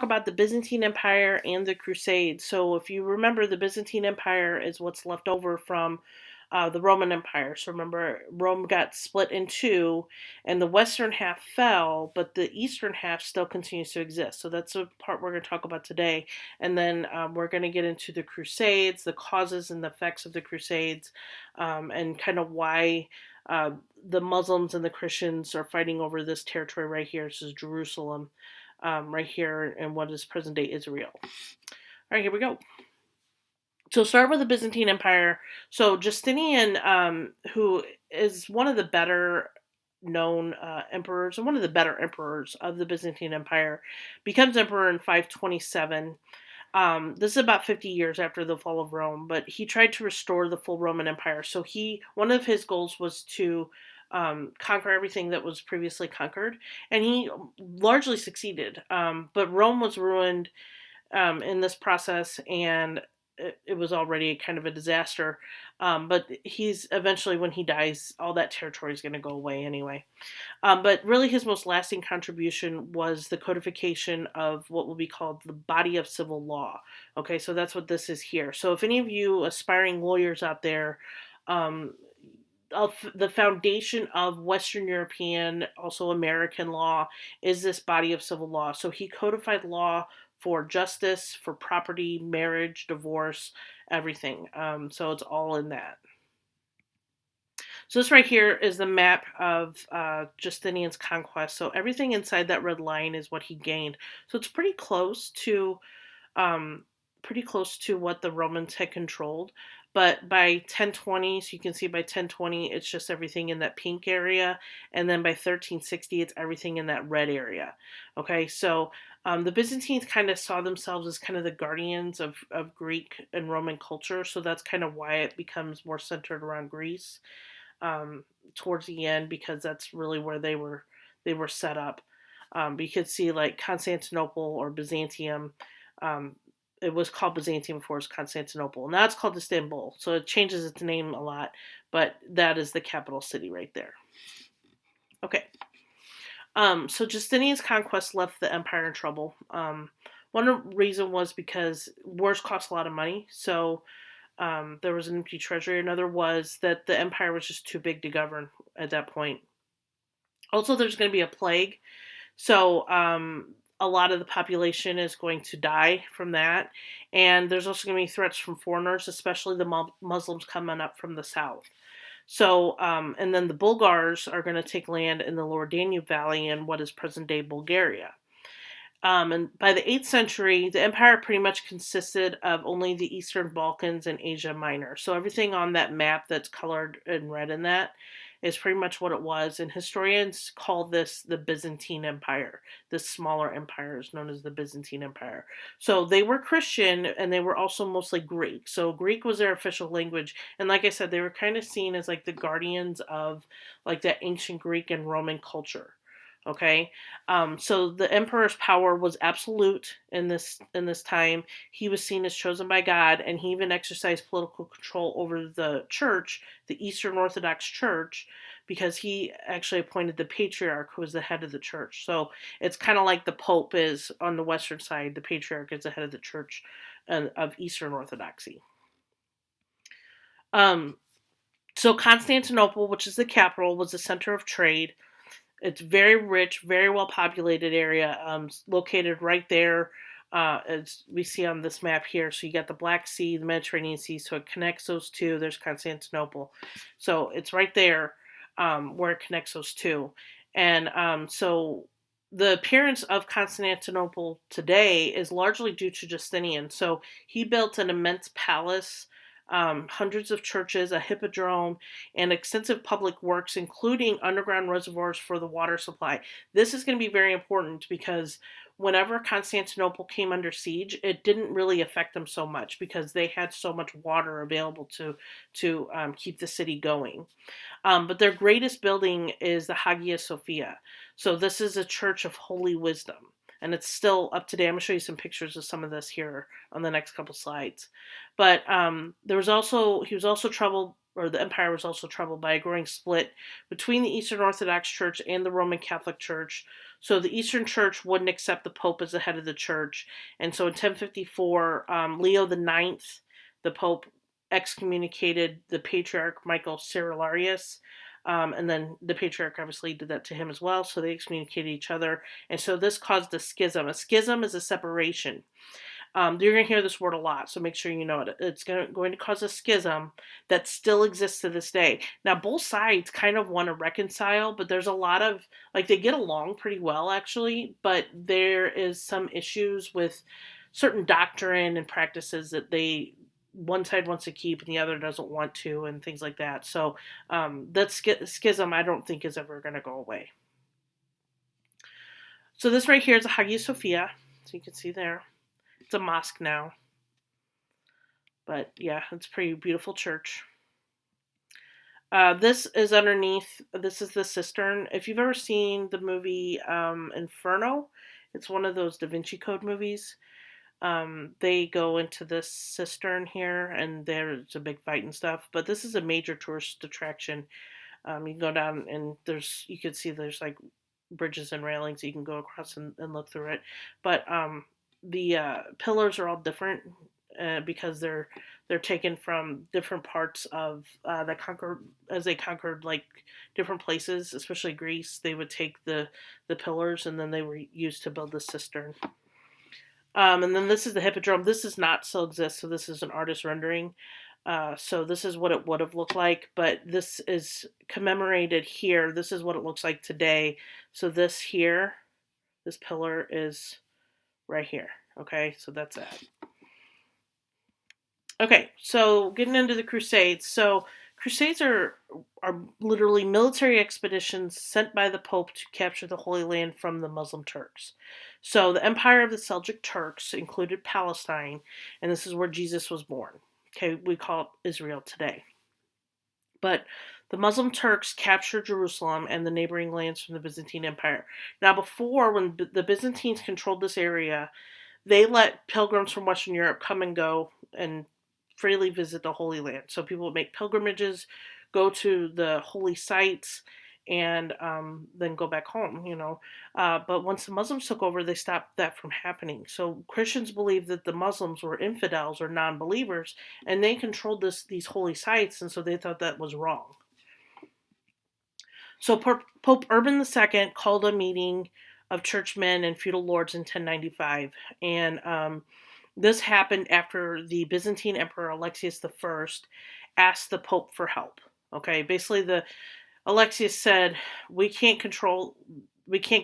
about the Byzantine Empire and the Crusades. So, if you remember, the Byzantine Empire is what's left over from the Roman Empire. So, remember, Rome got split in two, and the western half fell, but the eastern half still continues to exist. So, that's the part we're going to talk about today. And then we're going to get into the Crusades, the causes and the effects of the Crusades, and kind of why. Uh, the Muslims and the Christians are fighting over this territory right here. This is Jerusalem, right here in what is present day Israel. All right, here we go. So start with the Byzantine Empire. So Justinian, who is one of the better known emperors and one of the better emperors of the Byzantine Empire, becomes emperor in 527. This is about 50 years after the fall of Rome, but he tried to restore the full Roman Empire. So one of his goals was to conquer everything that was previously conquered, and he largely succeeded. But Rome was ruined in this process, and it was already kind of a disaster. But he's eventually, when he dies, all that territory is going to go away anyway. But really, his most lasting contribution was the codification of what will be called the body of civil law. Okay, so that's what this is here. So, if any of you aspiring lawyers out there, um, of the foundation of Western European, also American law, is this body of civil law. So, he codified law for justice, for property, marriage, divorce, everything. So, it's all in that. So this right here is the map of Justinian's conquest. So everything inside that red line is what he gained. So it's pretty close to what the Romans had controlled. But by 1020, so you can see by 1020, it's just everything in that pink area, and then by 1360, it's everything in that red area. Okay, so the Byzantines kind of saw themselves as kind of the guardians of Greek and Roman culture, so that's kind of why it becomes more centered around Greece towards the end, because that's really where they were set up. But you could see like Constantinople or Byzantium. Um, it was called Byzantium before it was Constantinople. Now it's called Istanbul, so it changes its name a lot. But that is the capital city right there. Okay. So Justinian's conquest left the empire in trouble. One reason was because wars cost a lot of money, so there was an empty treasury. Another was that the empire was just too big to govern at that point. Also, there's going to be a plague, so a lot of the population is going to die from that. And there's also going to be threats from foreigners, especially the Muslims coming up from the south. So, and then the Bulgars are going to take land in the lower Danube Valley in what is present day Bulgaria. And by the 8th century, the empire pretty much consisted of only the Eastern Balkans and Asia Minor. So everything on that map that's colored in red in that is pretty much what it was. And historians call this the Byzantine Empire. This smaller empire is known as the Byzantine Empire. So they were Christian, and they were also mostly Greek. So Greek was their official language. And like I said, they were kind of seen as like the guardians of like that ancient Greek and Roman culture. Okay, so the emperor's power was absolute in this time. He was seen as chosen by God, and he even exercised political control over the church, the Eastern Orthodox Church, because he actually appointed the patriarch, who was the head of the church. So it's kind of like the Pope is on the Western side. The patriarch is the head of the church of Eastern Orthodoxy. Um, so Constantinople, which is the capital, was the center of trade. It's very rich, very well populated area, located right there, as we see on this map here. So you got the Black Sea, the Mediterranean Sea, so it connects those two. There's Constantinople, so it's right there where it connects those two. And so the appearance of Constantinople today is largely due to Justinian. So he built an immense palace, hundreds of churches, a hippodrome, and extensive public works, including underground reservoirs for the water supply. This is going to be very important because whenever Constantinople came under siege, it didn't really affect them so much because they had so much water available to keep the city going. But their greatest building is the Hagia Sophia. So this is a church of holy wisdom, and it's still up to date. I'm going to show you some pictures of some of this here on the next couple slides. But he was also the empire was also troubled by a growing split between the Eastern Orthodox Church and the Roman Catholic Church. So the Eastern Church wouldn't accept the Pope as the head of the church. And so in 1054, Leo the Ninth, the Pope, excommunicated the Patriarch Michael Cerularius. And then the Patriarch obviously did that to him as well. So they excommunicated each other. And so this caused a schism. A schism is a separation. You're going to hear this word a lot, so make sure you know it. It's going to cause a schism that still exists to this day. Now, both sides kind of want to reconcile, but there's a lot of, like, they get along pretty well, actually, but there is some issues with certain doctrine and practices that one side wants to keep and the other doesn't want to, and things like that. So that schism, I don't think, is ever going to go away. So this right here is a Hagia Sophia, so you can see there. It's a mosque now. But yeah, it's a pretty beautiful church. This is underneath, this is the cistern. If you've ever seen the movie Inferno, it's one of those Da Vinci Code movies. They go into this cistern here, and there's a big fight and stuff. But this is a major tourist attraction. You can go down, and you can see there's like bridges and railings. You can go across and look through it. But the pillars are all different because they're taken from different parts of as they conquered like different places, especially Greece. They would take the pillars and then they were used to build the cistern. And then this is the hippodrome. This does not still exist, so this is an artist rendering. So this is what it would have looked like, but this is commemorated here. This is what it looks like today. So this here, this pillar is right here. Okay, so that's it. Okay, so getting into the Crusades. So Crusades are literally military expeditions sent by the Pope to capture the Holy Land from the Muslim Turks. So the empire of the Seljuk Turks included Palestine, and this is where Jesus was born. Okay, we call it Israel today. But the Muslim Turks captured Jerusalem and the neighboring lands from the Byzantine Empire. Now, before, when the Byzantines controlled this area, they let pilgrims from Western Europe come and go and freely visit the Holy Land. So people would make pilgrimages, go to the holy sites, and then go back home, But once the Muslims took over, they stopped that from happening. So Christians believed that the Muslims were infidels or non-believers, and they controlled these holy sites, and so they thought that was wrong. So Pope Urban II called a meeting of churchmen and feudal lords in 1095, and this happened after the Byzantine Emperor Alexius I asked the Pope for help. Okay, basically Alexius said, we can't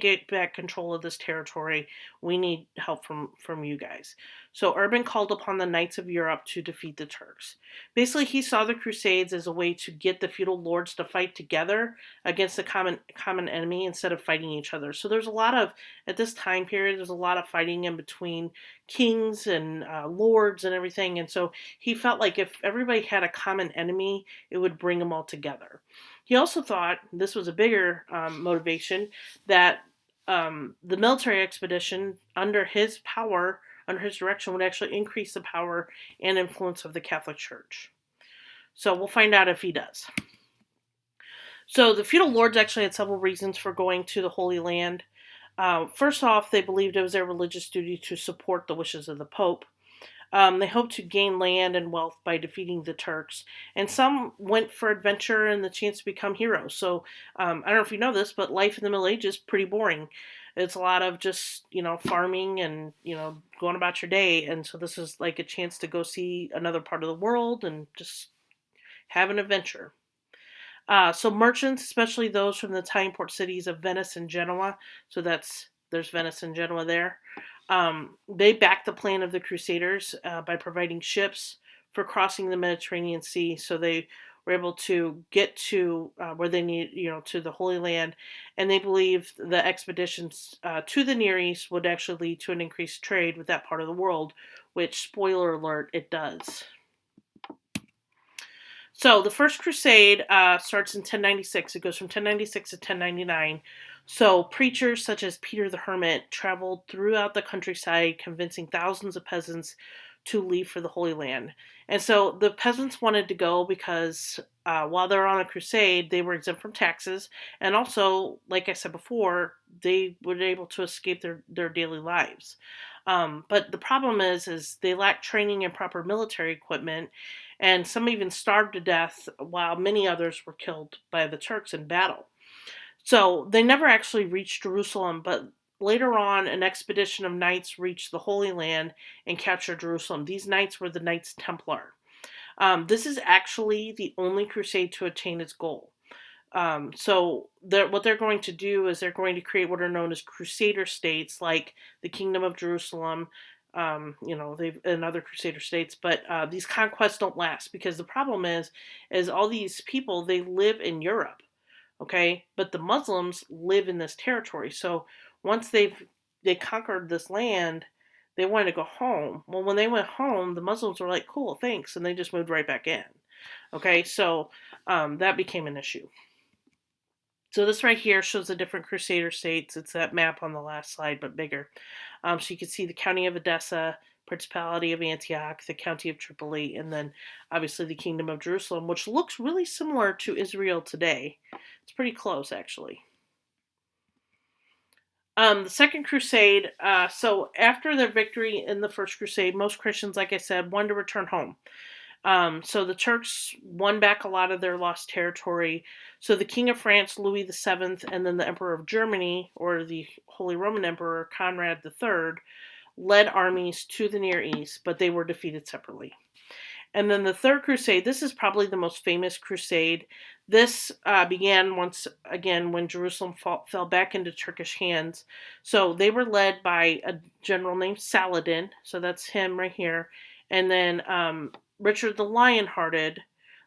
get back control of this territory. We need help from you guys. So Urban called upon the knights of Europe to defeat the Turks. Basically, he saw the Crusades as a way to get the feudal lords to fight together against a common enemy instead of fighting each other. So there's a lot of, at this time period, there's a lot of fighting in between kings and lords and everything. And so he felt like if everybody had a common enemy, it would bring them all together. He also thought, this was a bigger motivation, that the military expedition under his direction, would actually increase the power and influence of the Catholic Church. So we'll find out if he does. So the feudal lords actually had several reasons for going to the Holy Land. First off, they believed it was their religious duty to support the wishes of the Pope. They hoped to gain land and wealth by defeating the Turks, and some went for adventure and the chance to become heroes. So I don't know if you know this, but life in the Middle Ages is pretty boring. It's a lot of just, farming and, going about your day. And so this is like a chance to go see another part of the world and just have an adventure. So merchants, especially those from the Italian port cities of Venice and Genoa, so there's Venice and Genoa there, they backed the plan of the Crusaders by providing ships for crossing the Mediterranean Sea, so they were able to get to where they need, to the Holy Land, and they believed the expeditions to the Near East would actually lead to an increased trade with that part of the world, which, spoiler alert, it does. So the First Crusade starts in 1096. It goes from 1096 to 1099. So preachers such as Peter the Hermit traveled throughout the countryside, convincing thousands of peasants to leave for the Holy Land. And so the peasants wanted to go because while they're on a crusade, they were exempt from taxes, and also, like I said before, they were able to escape their daily lives. But the problem is they lacked training and proper military equipment, and some even starved to death, while many others were killed by the Turks in battle. So they never actually reached Jerusalem, but later on, an expedition of knights reached the Holy Land and captured Jerusalem. These knights were the Knights Templar. This is actually the only crusade to attain its goal. What they're going to do is they're going to create what are known as crusader states, like the Kingdom of Jerusalem. They've in other crusader states, but these conquests don't last because the problem is all these people, they live in Europe, okay, but the Muslims live in this territory. So once they conquered this land, they wanted to go home. Well, when they went home, the Muslims were like, "Cool, thanks," and they just moved right back in. Okay, so that became an issue. So this right here shows the different Crusader states. It's that map on the last slide, but bigger. So you can see the county of Edessa, Principality of Antioch, the county of Tripoli, and then obviously the Kingdom of Jerusalem, which looks really similar to Israel today. It's pretty close, actually. The Second Crusade, so after their victory in the First Crusade, most Christians, like I said, wanted to return home. So the Turks won back a lot of their lost territory. So the King of France, Louis VII, and then the Emperor of Germany, or the Holy Roman Emperor, Conrad III, led armies to the Near East, but they were defeated separately. And then the Third Crusade, this is probably the most famous crusade. This began once again when Jerusalem fell back into Turkish hands. So they were led by a general named Saladin, so that's him right here. And then Richard the Lionhearted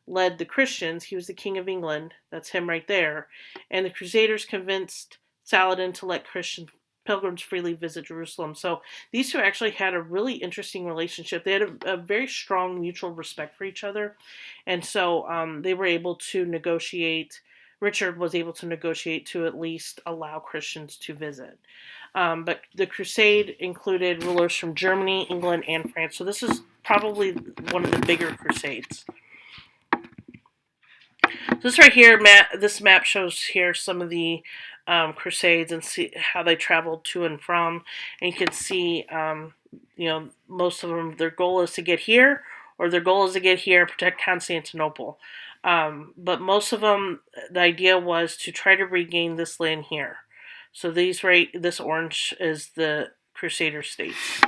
led the Christians. He was the King of England. That's him right there. And the Crusaders convinced Saladin to let Christian pilgrims freely visit Jerusalem. So these two actually had a really interesting relationship. They had a very strong mutual respect for each other. And so they were able to negotiate. Richard was able to negotiate to at least allow Christians to visit. But the crusade included rulers from Germany, England, and France. So this is probably one of the bigger crusades. This right here, this map shows here some of the crusades and see how they traveled to and from. And you can see, most of them, their goal is to get here, or their goal is to get here and protect Constantinople. But most of them, the idea was to try to regain this land here. So this orange is the Crusader states.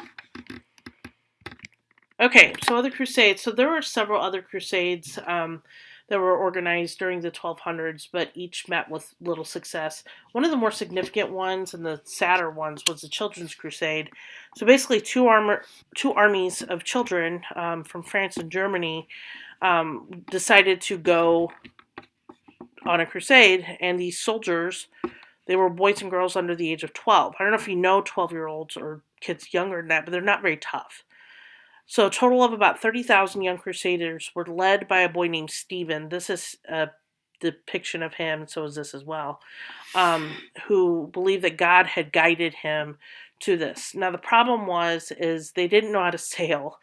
Okay, so other crusades. So there were several other crusades that were organized during the 1200s, but each met with little success. One of the more significant ones and the sadder ones was the Children's Crusade. So basically, two armies of children from France and Germany decided to go on a crusade, and these soldiers, they were boys and girls under the age of 12. I don't know if you know 12-year-olds or kids younger than that, but they're not very tough. So a total of about 30,000 young crusaders were led by a boy named Stephen. This is a depiction of him, and so is this as well, who believed that God had guided him to this. Now the problem is they didn't know how to sail.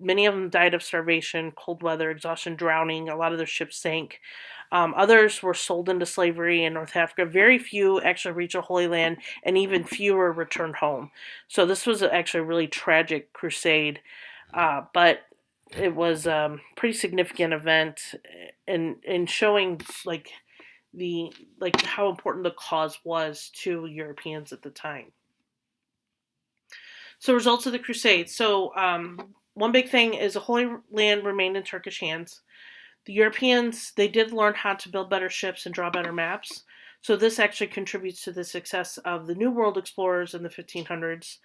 Many of them died of starvation, cold weather, exhaustion, drowning. A lot of their ships sank. Others were sold into slavery in North Africa. Very few actually reached the Holy Land, and even fewer returned home. So this was actually a really tragic crusade, but it was a pretty significant event in showing how important the cause was to Europeans at the time. So results of the Crusades. So one big thing is the Holy Land remained in Turkish hands. The Europeans, they did learn how to build better ships and draw better maps. So this actually contributes to the success of the New World explorers in the 1500s.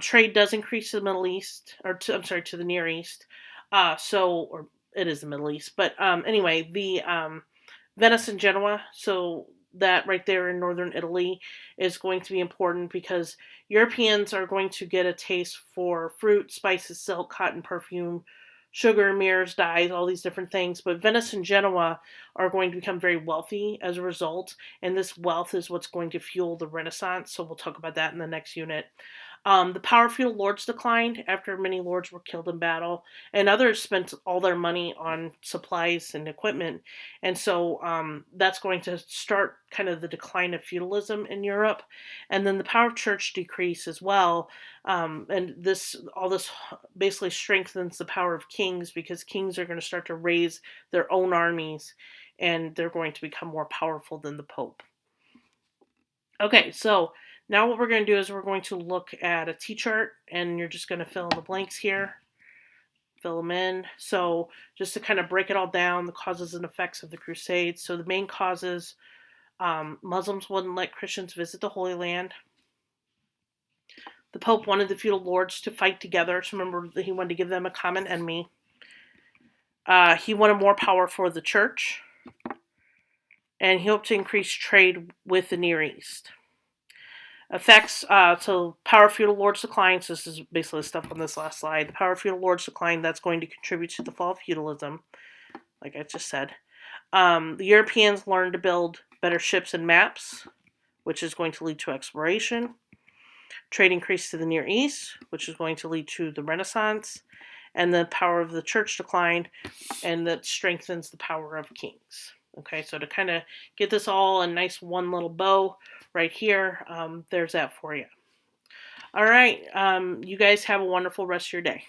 Trade does increase to the Middle East, to the Near East. Or it is the Middle East. But anyway, the Venice and Genoa, so that right there in northern Italy is going to be important because Europeans are going to get a taste for fruit, spices, silk, cotton, perfume, sugar, mirrors, dyes, all these different things. But Venice and Genoa are going to become very wealthy as a result, and this wealth is what's going to fuel the Renaissance. So we'll talk about that in the next unit. The power of feudal lords declined after many lords were killed in battle, and others spent all their money on supplies and equipment. And so that's going to start kind of the decline of feudalism in Europe. And then the power of church decrease as well. And all this basically strengthens the power of kings, because kings are going to start to raise their own armies, and they're going to become more powerful than the Pope. Okay, so now what we're going to do is we're going to look at a T-chart, and you're just going to fill in the blanks here. Fill them in. So just to kind of break it all down, the causes and effects of the Crusades. So the main causes, Muslims wouldn't let Christians visit the Holy Land. The Pope wanted the feudal lords to fight together. So remember that he wanted to give them a common enemy. He wanted more power for the church. And he hoped to increase trade with the Near East. Effects, so power of feudal lords declines. This is basically the stuff on this last slide. The power of feudal lords decline, that's going to contribute to the fall of feudalism, like I just said. The Europeans learned to build better ships and maps, which is going to lead to exploration. Trade increased to the Near East, which is going to lead to the Renaissance. And the power of the church declined, and that strengthens the power of kings. Okay, so to kind of get this all a nice one little bow right here, there's that for you. All right, you guys have a wonderful rest of your day.